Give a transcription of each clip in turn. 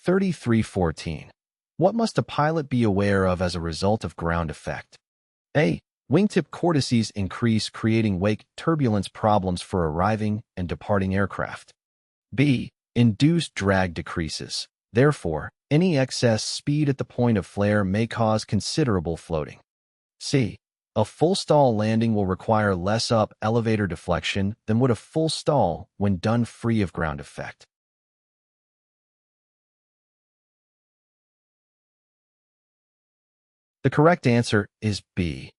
Q3314. What must a pilot be aware of as a result of ground effect? A. Wingtip vortices increase, creating wake turbulence problems for arriving and departing aircraft. B. Induced drag decreases. Therefore, any excess speed at the point of flare may cause considerable floating. C. A full stall landing will require less up elevator deflection than would a full stall when done free of ground effect. The correct answer is B.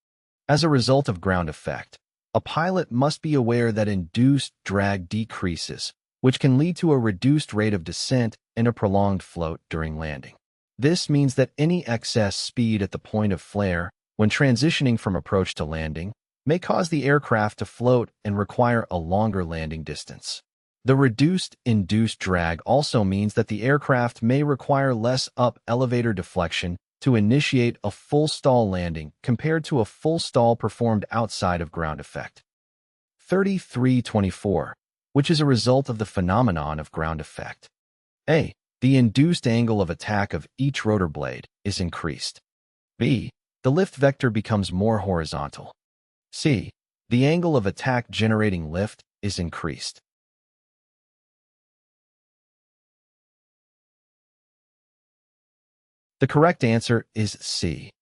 As a result of ground effect, a pilot must be aware that induced drag decreases, which can lead to a reduced rate of descent and a prolonged float during landing. This means that any excess speed at the point of flare, when transitioning from approach to landing, may cause the aircraft to float and require a longer landing distance. The reduced induced drag also means that the aircraft may require less up elevator deflection to initiate a full stall landing compared to a full stall performed outside of ground effect. 3324, which is a result of the phenomenon of ground effect. A. The induced angle of attack of each rotor blade is increased. B. The lift vector becomes more horizontal. C. The angle of attack generating lift is increased. The correct answer is C.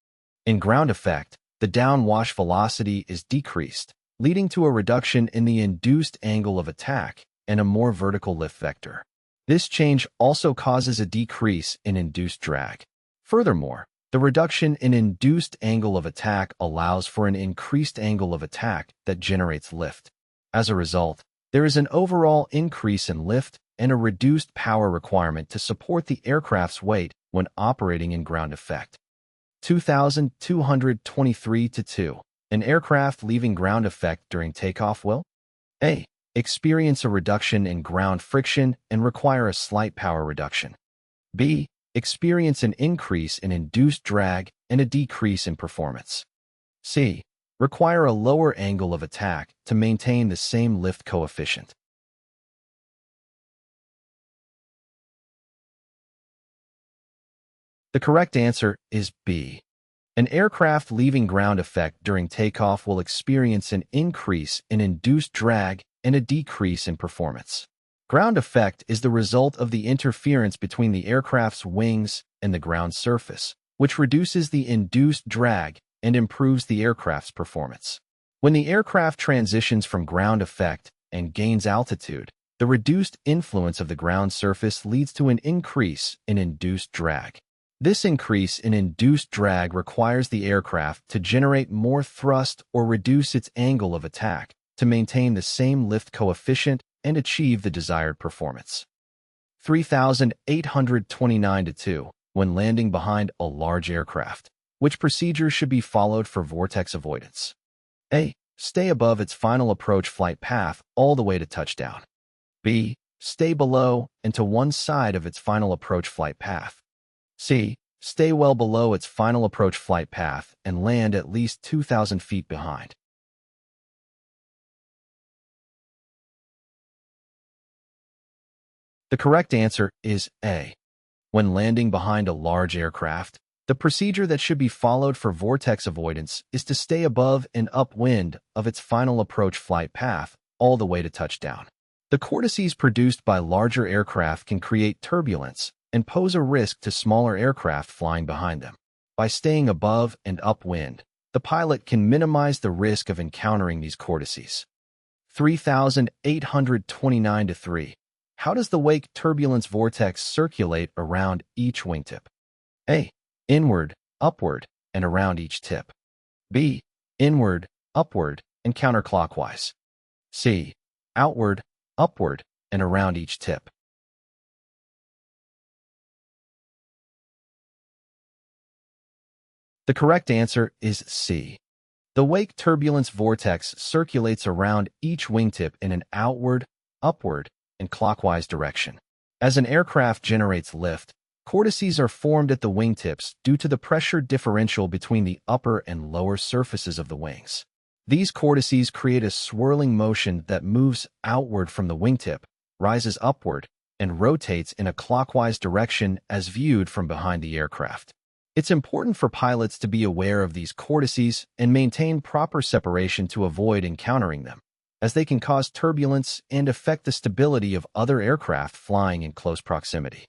In ground effect, the downwash velocity is decreased, leading to a reduction in the induced angle of attack and a more vertical lift vector. This change also causes a decrease in induced drag. Furthermore, the reduction in induced angle of attack allows for an increased angle of attack that generates lift. As a result, there is an overall increase in lift and a reduced power requirement to support the aircraft's weight when operating in ground effect. 2223-2. An aircraft leaving ground effect during takeoff will A. Experience a reduction in ground friction and require a slight power reduction. B. Experience an increase in induced drag and a decrease in performance. C. Require a lower angle of attack to maintain the same lift coefficient. The correct answer is B. An aircraft leaving ground effect during takeoff will experience an increase in induced drag and a decrease in performance. Ground effect is the result of the interference between the aircraft's wings and the ground surface, which reduces the induced drag and improves the aircraft's performance. When the aircraft transitions from ground effect and gains altitude, the reduced influence of the ground surface leads to an increase in induced drag. This increase in induced drag requires the aircraft to generate more thrust or reduce its angle of attack to maintain the same lift coefficient and achieve the desired performance. 3829-2. When landing behind a large aircraft, which procedure should be followed for vortex avoidance? A. Stay above its final approach flight path all the way to touchdown. B. Stay below and to one side of its final approach flight path. C. Stay well below its final approach flight path and land at least 2,000 feet behind. The correct answer is A. When landing behind a large aircraft, the procedure that should be followed for vortex avoidance is to stay above and upwind of its final approach flight path all the way to touchdown. The vortices produced by larger aircraft can create turbulence and pose a risk to smaller aircraft flying behind them. By staying above and upwind, the pilot can minimize the risk of encountering these vortices. 3829-3. How does the wake turbulence vortex circulate around each wingtip? A. Inward, upward, and around each tip. B. Inward, upward, and counterclockwise. C. Outward, upward, and around each tip. The correct answer is C. The wake turbulence vortex circulates around each wingtip in an outward, upward, and clockwise direction. As an aircraft generates lift, vortices are formed at the wingtips due to the pressure differential between the upper and lower surfaces of the wings. These vortices create a swirling motion that moves outward from the wingtip, rises upward, and rotates in a clockwise direction as viewed from behind the aircraft. It's important for pilots to be aware of these vortices and maintain proper separation to avoid encountering them, as they can cause turbulence and affect the stability of other aircraft flying in close proximity.